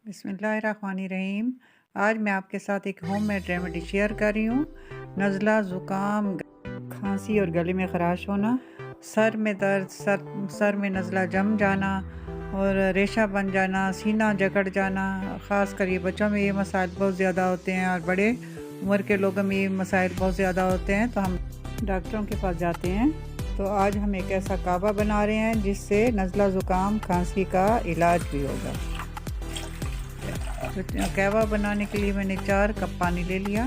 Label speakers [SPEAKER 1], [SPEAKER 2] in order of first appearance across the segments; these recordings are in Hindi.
[SPEAKER 1] बिस्मिल्लाहिर्रहमानिर्रहीम। आज मैं आपके साथ एक होममेड रेमेडी शेयर कर रही हूँ। नज़ला, ज़ुकाम, खांसी और गले में ख़राश होना, सर में दर्द, सर में नज़ला जम जाना और रेशा बन जाना, सीना जकड़ जाना, ख़ास कर ये बच्चों में ये मसाइल बहुत ज़्यादा होते हैं और बड़े उम्र के लोगों में ये मसाइल बहुत ज़्यादा होते हैं, तो हम डॉक्टरों के पास जाते हैं। तो आज हम एक ऐसा काबा बना रहे हैं जिससे नज़ला, ज़ुकाम, खांसी का इलाज भी होगा। तो कहवा बनाने के लिए मैंने 4 कप पानी ले लिया।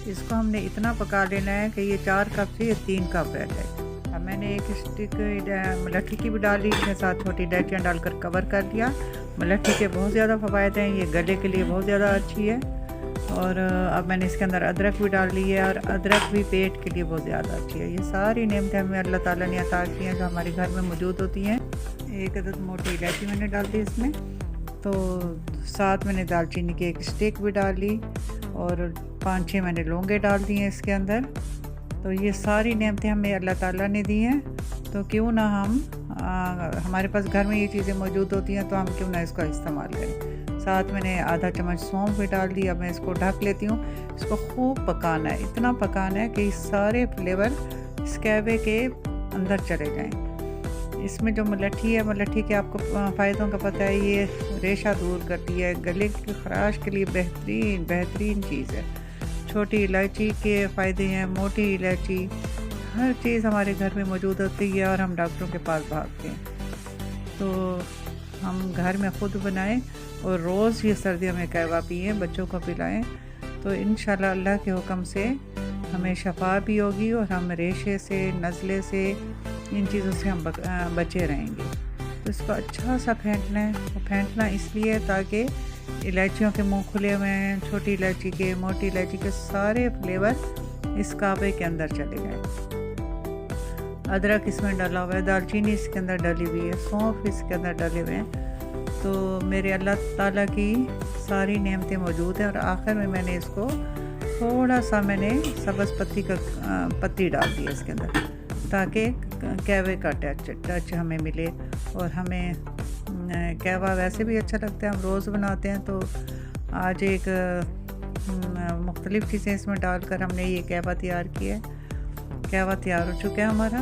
[SPEAKER 1] इसको हमने इतना पका लेना है कि ये 4 कप से ये 3 कप रह जाए। अब मैंने एक स्टिक मलट्ठी की भी डाली, इसके साथ छोटी इलायचियाँ डालकर कवर कर लिया। मलट्ठी के बहुत ज़्यादा फ़वायद हैं, ये गले के लिए बहुत ज़्यादा अच्छी है। और अब मैंने इसके अंदर अदरक भी डाल ली है और अदरक भी पेट के लिए बहुत ज़्यादा अच्छी है। ये सारी नेमतें हमें अल्लाह ताला ने अता की हैं जो हमारे घर में मौजूद होती हैं। एक अदद मोटी इलायची मैंने डाल दी इसमें, तो साथ मैंने दालचीनी की एक स्टिक भी डाल ली और 5-6 मैंने लौंगे डाल दी हैं इसके अंदर। तो ये सारी नेमतें हमें अल्लाह ताला ने दी हैं, तो क्यों ना हम हमारे पास घर में ये चीज़ें मौजूद होती हैं तो हम क्यों ना इसका इस्तेमाल करें। साथ मैंने आधा चम्मच सौंफ भी डाल दी। अब मैं इसको ढक लेती हूँ। इसको खूब पकाना है, इतना पकाना है कि सारे फ्लेवर इस कहवे के अंदर चले जाएँ। इसमें जो मलट्ठी है, मलट्ठी के आपको फ़ायदों का पता है, ये रेशा दूर करती है, गले की ख़राश के लिए बेहतरीन चीज़ है। छोटी इलायची के फ़ायदे हैं, मोटी इलायची, हर चीज़ हमारे घर में मौजूद होती है और हम डॉक्टरों के पास भागते हैं। तो हम घर में ख़ुद बनाएं और रोज़ ये सर्दियों में कहवा पिएँ, बच्चों को पिलाएं, तो इंशाल्लाह अल्लाह के हुक्म से हमें शफा भी होगी और हम रेशे से, नज़ले से, इन चीज़ों से हम बचे रहेंगे। तो इसको अच्छा सा फेंटना है। और फेंटना इसलिए ताकि इलायचियों के मुंह खुले हुए हैं, छोटी इलायची के, मोटी इलायची के सारे फ्लेवर इस काबे के अंदर चले गए। अदरक इसमें डाला हुआ है, दालचीनी इसके अंदर डली हुई है, सौंफ इसके अंदर डले हुए हैं। तो मेरे अल्लाह ताला की सारी नेमतें मौजूद हैं। और आखिर में मैंने इसको थोड़ा सा मैंने सब्ज़ पत्ती डाल दी है इसके अंदर, ताकि कहवे का टच हमें मिले। और हमें कहवा वैसे भी अच्छा लगता है, हम रोज़ बनाते हैं। तो आज एक मुख्तलिफ़ चीज़ें इसमें डालकर हमने ये कहवा तैयार किया है। कहवा तैयार हो चुका है हमारा।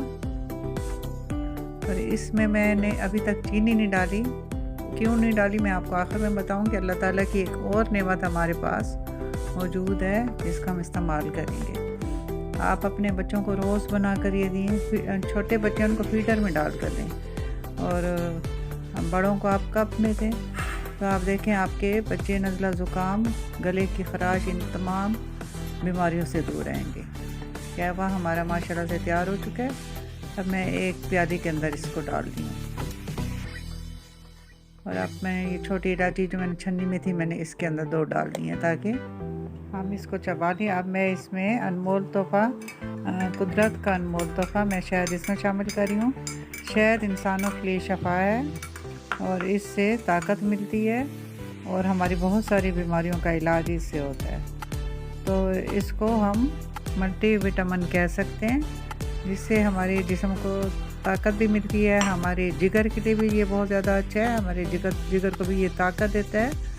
[SPEAKER 1] और इसमें मैंने अभी तक चीनी नहीं डाली। क्यों नहीं डाली मैं आपको आखिर में बताऊं कि अल्लाह ताला की एक और नेमत हमारे पास मौजूद है जिसका हम इस्तेमाल करेंगे। आप अपने बच्चों को रोज़ बना कर ये दिए, छोटे बच्चे उनको फीडर में डाल कर दें और बड़ों को आप कप में दें। तो आप देखें आपके बच्चे नज़ला, ज़ुकाम, गले की ख़राश, इन तमाम बीमारियों से दूर रहेंगे। कहवा हमारा माशाल्लाह से तैयार हो चुका है। अब मैं एक प्याली के अंदर इसको डाल दी हूँ। और अब मैं ये छोटी इलायची जो मैंने छन्नी में थी, मैंने इसके अंदर 2 डाल दी हैं ताकि हम इसको चबा लें। अब मैं इसमें अनमोल तोहफ़ा, कुदरत का अनमोल तोहफ़ा, मैं शहद इसमें शामिल कर रही हूँ। शहद इंसानों के लिए शफा है और इससे ताकत मिलती है और हमारी बहुत सारी बीमारियों का इलाज इससे होता है। तो इसको हम मल्टीविटामिन कह सकते हैं, जिससे हमारे जिस्म को ताकत भी मिलती है। हमारे जिगर के लिए भी ये बहुत ज़्यादा अच्छा है, हमारे जिगर को भी ये ताकत देता है।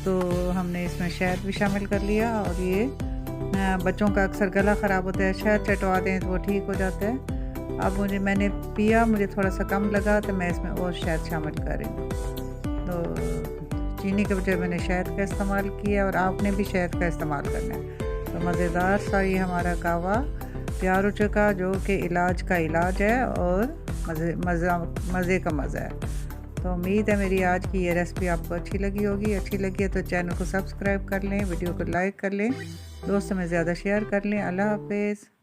[SPEAKER 1] तो हमने इसमें शहद भी शामिल कर लिया। और ये बच्चों का अक्सर गला ख़राब होता है, शहद चटवा दें तो वो ठीक हो जाता है। अब मैंने पिया, मुझे थोड़ा सा कम लगा तो मैं इसमें और शहद शामिल कर रही हूँ। तो चीनी के बजाय मैंने शहद का इस्तेमाल किया और आपने भी शहद का इस्तेमाल करना है। तो मज़ेदार सा ये हमारा कहवा तैयार हो चुका, जो कि इलाज का इलाज है और मज़े का मज़ा है। तो उम्मीद है मेरी आज की ये रेसिपी आपको अच्छी लगी होगी। अच्छी लगी है तो चैनल को सब्सक्राइब कर लें, वीडियो को लाइक कर लें, दोस्तों में ज़्यादा शेयर कर लें। अल्लाह हाफ़िज़।